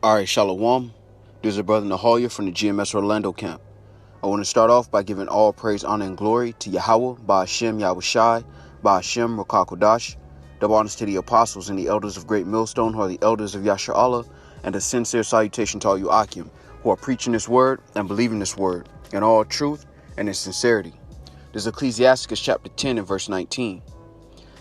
All right, Shalom. This is Brother Nahalia from the GMS Orlando camp. I want to start off by giving all praise, honor, and glory to Yahweh, Ba'ashem, Yahushai, Ba'ashem, Rakakodash. Double honors to the apostles and the elders of Great Millstone, who are the elders of Yasha Allah, and a sincere salutation to all you Akim, who are preaching this word and believing this word in all truth and in sincerity. This is Ecclesiasticus chapter 10 and verse 19.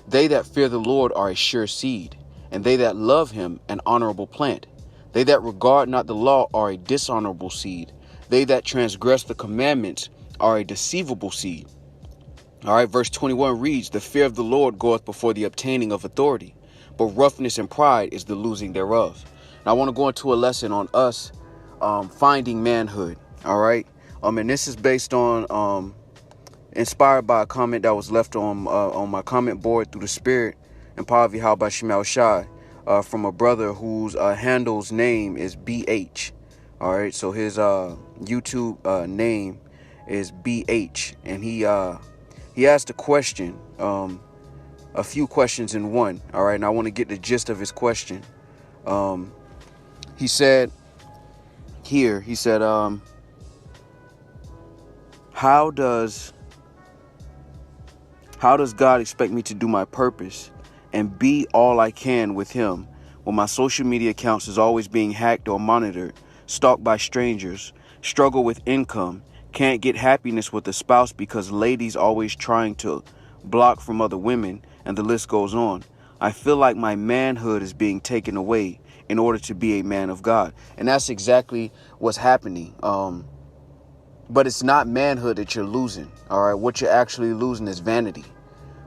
They that fear the Lord are a sure seed, and they that love him an honorable plant. They that regard not the law are a dishonorable seed. They that transgress the commandments are a deceivable seed. All right, verse 21 reads, the fear of the Lord goeth before the obtaining of authority, but roughness and pride is the losing thereof. Now I want to go into a lesson on us finding manhood. All right, and this is based on inspired by a comment that was left on my comment board through the Spirit and power of Yahweh Shemel Shai. From a brother whose handle's name is BH. All right, so his YouTube name is BH, and he asked a question, a few questions in one. All right, and I want to get the gist of his question. He said, how does God expect me to do my purpose and be all I can with him when my social media accounts is always being hacked or monitored, stalked by strangers, struggle with income, can't get happiness with a spouse because ladies always trying to block from other women, and the list goes on. I feel like my manhood is being taken away in order to be a man of God. And that's exactly what's happening. But it's not manhood that you're losing. All right, what you're actually losing is vanity.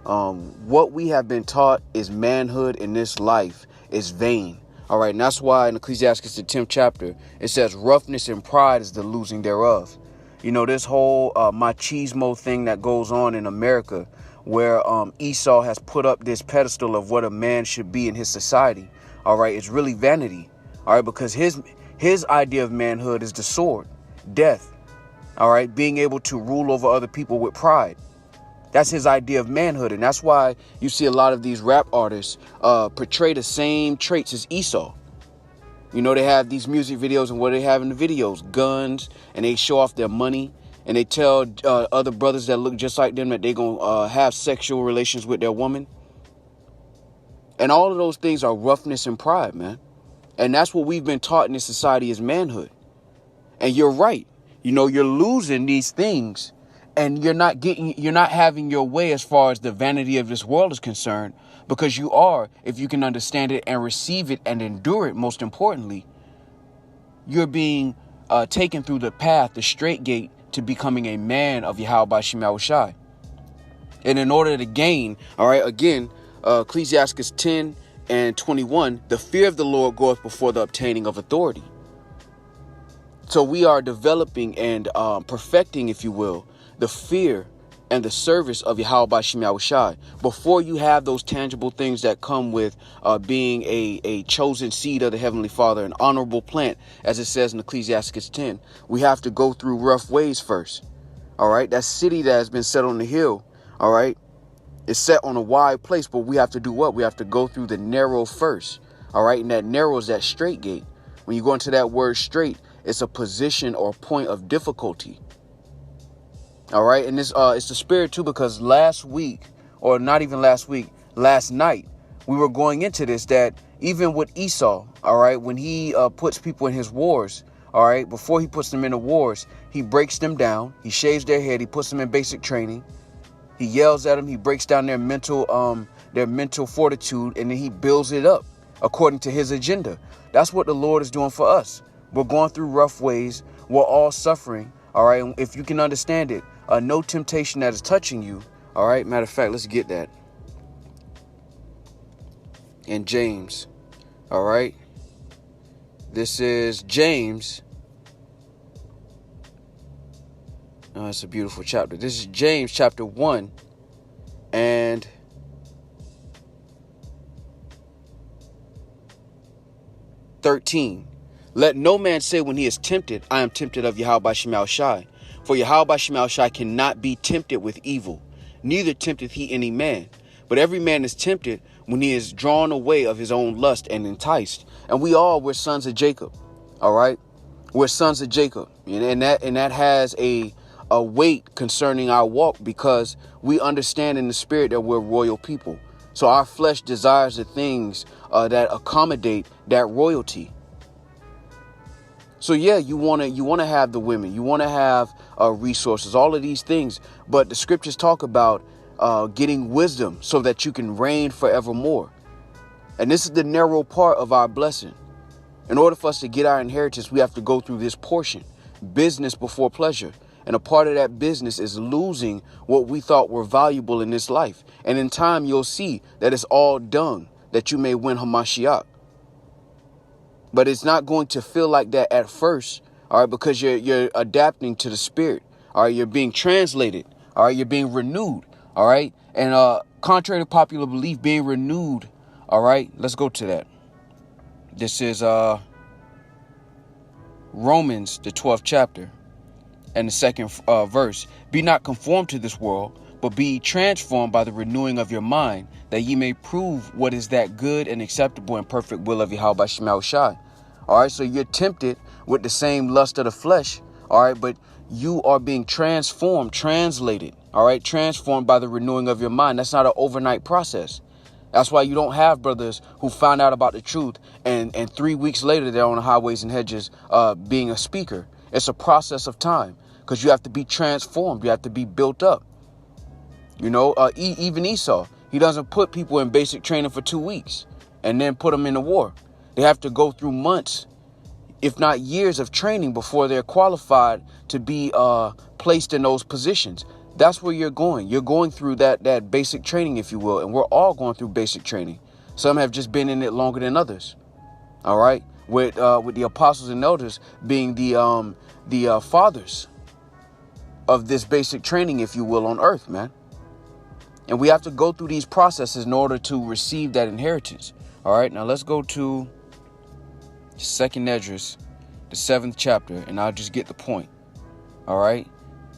What we have been taught is manhood in this life is vain. All right. And that's why in Ecclesiastes, the 10th chapter, it says roughness and pride is the losing thereof. You know, this whole machismo thing that goes on in America, where Esau has put up this pedestal of what a man should be in his society. All right. It's really vanity. All right. Because his idea of manhood is the sword, death. All right. Being able to rule over other people with pride. That's his idea of manhood. And that's why you see a lot of these rap artists portray the same traits as Esau. You know, they have these music videos, and what they have in the videos, guns, and they show off their money, and they tell other brothers that look just like them that they're going to have sexual relations with their woman. And all of those things are roughness and pride, man. And that's what we've been taught in this society is manhood. And you're right. You know, you're losing these things. And you're not having your way as far as the vanity of this world is concerned, because you are, if you can understand it and receive it and endure it, most importantly, you're being taken through the path, the straight gate to becoming a man of Yahweh Shemel Shai. And in order to gain, all right, again, Ecclesiastes 10 and 21, the fear of the Lord goeth before the obtaining of authority. So we are developing and perfecting, if you will, the fear and the service of Yahweh Shemel Shai. Before you have those tangible things that come with being a chosen seed of the Heavenly Father, an honorable plant, as it says in Ecclesiastes 10, we have to go through rough ways first. All right. That city that has been set on the hill. All right. It's set on a wide place, but we have to do what? We have to go through the narrow first. All right. And that narrow is that straight gate. When you go into that word straight, it's a position or point of difficulty. All right. And it's the spirit, too, because last week, or not even last week, last night, we were going into this, that even with Esau, all right, when he puts people in his wars, all right, before he puts them in the wars, he breaks them down. He shaves their head. He puts them in basic training. He yells at them. He breaks down their mental fortitude, and then he builds it up according to his agenda. That's what the Lord is doing for us. We're going through rough ways. We're all suffering. All right. And if you can understand it, no temptation that is touching you. All right. Matter of fact, let's get that in James. All right. This is James. Oh, it's a beautiful chapter. This is James chapter 1 and 13. Let no man say when he is tempted, I am tempted of Yahweh Shemel Shai. For Yahweh Shemel Shai cannot be tempted with evil, neither tempteth he any man. But every man is tempted when he is drawn away of his own lust and enticed. And we're sons of Jacob. All right. We're sons of Jacob. And that has a weight concerning our walk, because we understand in the spirit that we're royal people. So our flesh desires the things that accommodate that royalty. So yeah, you want to have the women, you want to have resources, all of these things. But the scriptures talk about getting wisdom so that you can reign forevermore. And this is the narrow part of our blessing. In order for us to get our inheritance, we have to go through this portion, business before pleasure. And a part of that business is losing what we thought were valuable in this life. And in time, you'll see that it's all dung, that you may win Hamashiach. But it's not going to feel like that at first, all right, because you're adapting to the spirit, all right, you're being translated, all right, you're being renewed, all right, and contrary to popular belief, being renewed, all right, let's go to that. This is Romans, the 12th chapter, and the second verse. Be not conformed to this world, but be transformed by the renewing of your mind, that ye may prove what is that good and acceptable and perfect will of Yahweh Shema Shai. All right, so you're tempted with the same lust of the flesh, all right, but you are being transformed, translated, all right, transformed by the renewing of your mind. That's not an overnight process. That's why you don't have brothers who found out about the truth and 3 weeks later they're on the highways and hedges being a speaker. It's a process of time, because you have to be transformed. You have to be built up. Even Esau, he doesn't put people in basic training for 2 weeks and then put them in the war. They have to go through months, if not years of training before they're qualified to be placed in those positions. That's where you're going. You're going through that basic training, if you will. And we're all going through basic training. Some have just been in it longer than others. All right. With the apostles and elders being the fathers of this basic training, if you will, on earth, man. And we have to go through these processes in order to receive that inheritance. All right. Now let's go to 2nd Esdras, the 7th chapter, and I'll just get the point. All right.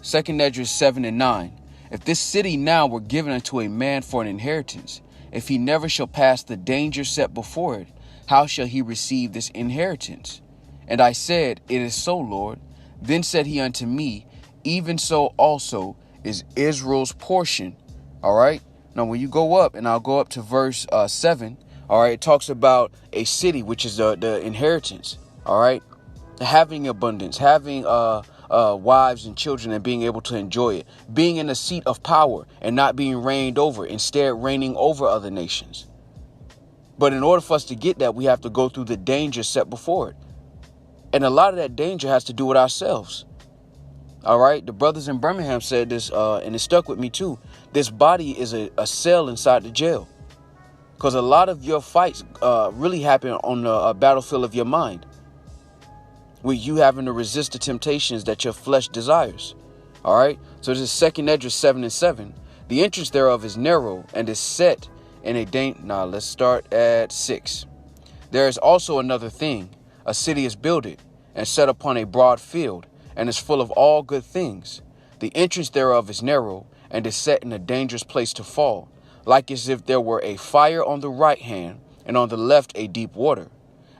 2nd Esdras 7 and 9. If this city now were given unto a man for an inheritance, if he never shall pass the danger set before it, how shall he receive this inheritance? And I said, It is so, Lord. Then said he unto me, Even so also is Israel's portion. All right. Now, when you go up, and I'll go up to verse 7, all right, it talks about a city, which is the inheritance. All right. Having abundance, having wives and children, and being able to enjoy it, being in a seat of power and not being reigned over, instead reigning over other nations. But in order for us to get that, we have to go through the danger set before it. And a lot of that danger has to do with ourselves. All right. The brothers in Birmingham said this, and it stuck with me, too. This body is a cell inside the jail, because a lot of your fights really happen on the battlefield of your mind, with you having to resist the temptations that your flesh desires. All right. So this is 2nd Esdras 7 and 7. The entrance thereof is narrow and is set in a let's start at 6. There is also another thing. A city is builded and set upon a broad field, and is full of all good things. The entrance thereof is narrow and is set in a dangerous place to fall, like as if there were a fire on the right hand and on the left a deep water,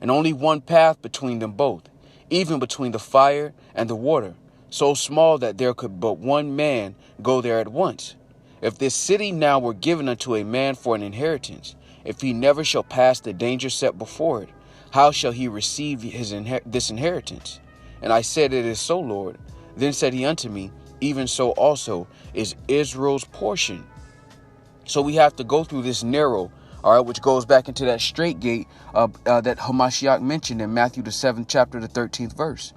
and only one path between them both, even between the fire and the water, so small that there could but one man go there at once. If this city now were given unto a man for an inheritance, if he never shall pass the danger set before it, how shall he receive this inheritance? And I said, It is so, Lord. Then said he unto me, Even so also is Israel's portion. So we have to go through this narrow, all right, which goes back into that straight gate that Hamashiach mentioned in Matthew the 7th chapter, the 13th verse.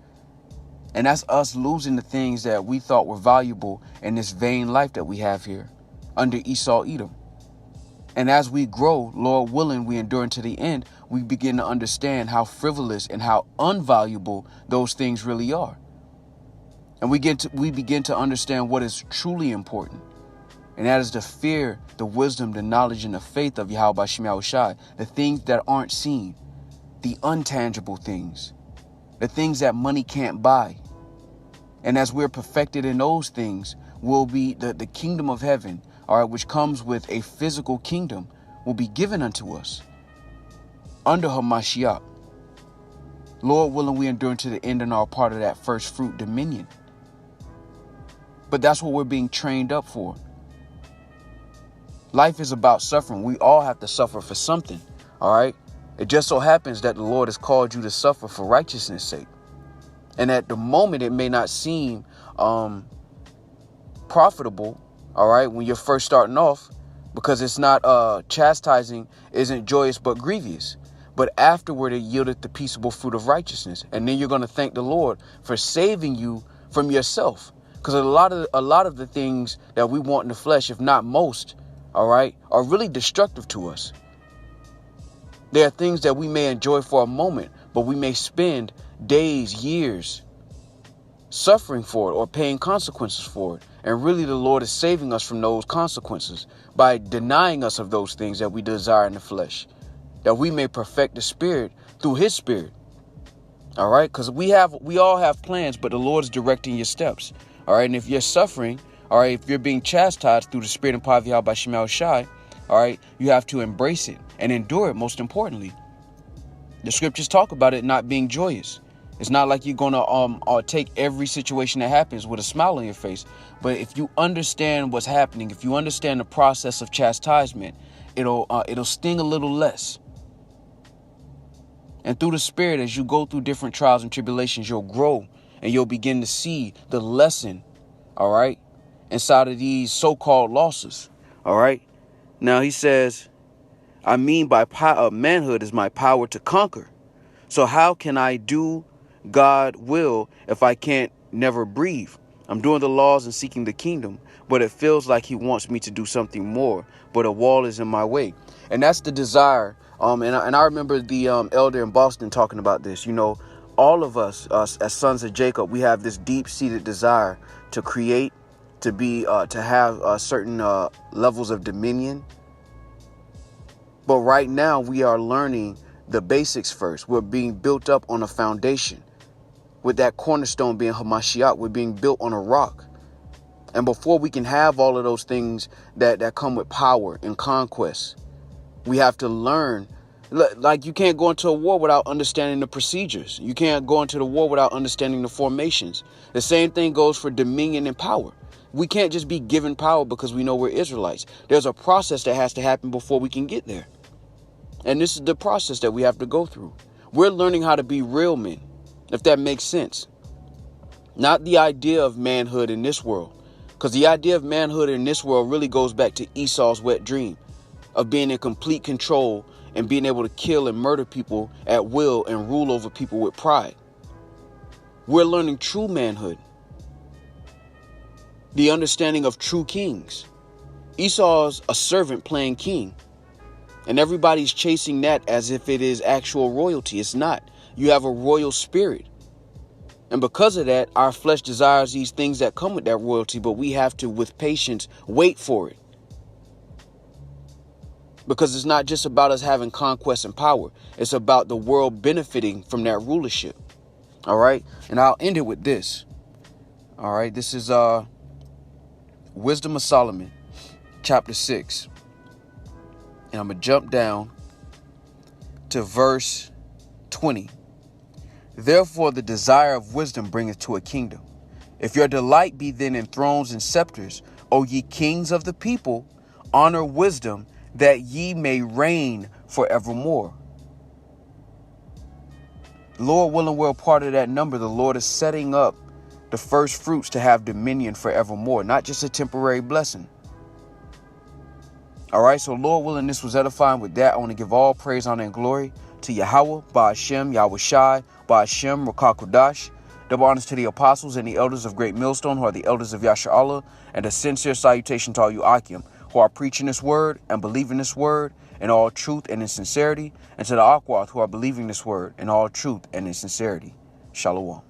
And that's us losing the things that we thought were valuable in this vain life that we have here under Esau Edom. And as we grow, Lord willing, we endure unto the end, we begin to understand how frivolous and how unvaluable those things really are. And we begin to understand what is truly important. And that is the fear, the wisdom, the knowledge, and the faith of Yahweh Shema Shai, the things that aren't seen, the untangible things, the things that money can't buy. And as we're perfected in those things, will be the kingdom of heaven all right, which comes with a physical kingdom, will be given unto us under Hamashiach. Lord willing, we endure to the end and are part of that first fruit dominion. But that's what we're being trained up for. Life is about suffering. We all have to suffer for something, all right? It just so happens that the Lord has called you to suffer for righteousness' sake. And at the moment, it may not seem profitable, all right, when you're first starting off, because it's not chastising, isn't joyous but grievous. But afterward, it yieldeth the peaceable fruit of righteousness. And then you're going to thank the Lord for saving you from yourself. Because a lot of the things that we want in the flesh, if not most, all right, are really destructive to us. There are things that we may enjoy for a moment, but we may spend days, years suffering for it or paying consequences for it. And really, the Lord is saving us from those consequences by denying us of those things that we desire in the flesh, that we may perfect the spirit through his spirit. All right, because we all have plans, but the Lord is directing your steps. All right, and if you're suffering, all right, if you're being chastised through the spirit and power of Yahweh by Shemal Shai, all right, you have to embrace it and endure it. Most importantly, the scriptures talk about it not being joyous. It's not like you're going to take every situation that happens with a smile on your face. But if you understand what's happening, if you understand the process of chastisement, it'll sting a little less. And through the spirit, as you go through different trials and tribulations, you'll grow and you'll begin to see the lesson, all right, inside of these so-called losses, all right. Now he says, I mean by manhood is my power to conquer. So how can I do God will if I can't never breathe? I'm doing the laws and seeking the kingdom, but it feels like he wants me to do something more, but a wall is in my way. And that's the desire. And I remember the elder in Boston talking about this. You know, all of us as sons of Jacob, we have this deep-seated desire to create, to be, to have certain levels of dominion. But right now we are learning the basics first. We're being built up on a foundation. With that cornerstone being Hamashiach, we're being built on a rock. And before we can have all of those things that come with power and conquest, we have to learn. Like, you can't go into a war without understanding the procedures. You can't go into the war without understanding the formations. The same thing goes for dominion and power. We can't just be given power because we know we're Israelites. There's a process that has to happen before we can get there. And this is the process that we have to go through. We're learning how to be real men, if that makes sense. Not the idea of manhood in this world. Because the idea of manhood in this world really goes back to Esau's wet dream of being in complete control and being able to kill and murder people at will and rule over people with pride. We're learning true manhood. The understanding of true kings. Esau's a servant playing king. And everybody's chasing that as if it is actual royalty. It's not. You have a royal spirit. And because of that, our flesh desires these things that come with that royalty, but we have to, with patience, wait for it. Because it's not just about us having conquest and power. It's about the world benefiting from that rulership. All right. And I'll end it with this. All right. This is Wisdom of Solomon, chapter 6. And I'm going to jump down to verse 20. Therefore, the desire of wisdom bringeth to a kingdom. If your delight be then in thrones and scepters, O ye kings of the people, honor wisdom, that ye may reign forevermore. Lord willing, we're a part of that number. The Lord is setting up the first fruits to have dominion forevermore, not just a temporary blessing. All right, so Lord willing, this was edifying. With that, I want to give all praise, honor, and glory to Yahweh, Ba'ashem, Yahweh Shai, Ba'ashem, Rakakodash. Double honors to the apostles and the elders of Great Millstone, who are the elders of Yasha Allah, and a sincere salutation to all you Akim, who are preaching this word and believing this word in all truth and in sincerity, and to the Akwath, who are believing this word in all truth and in sincerity. Shalom.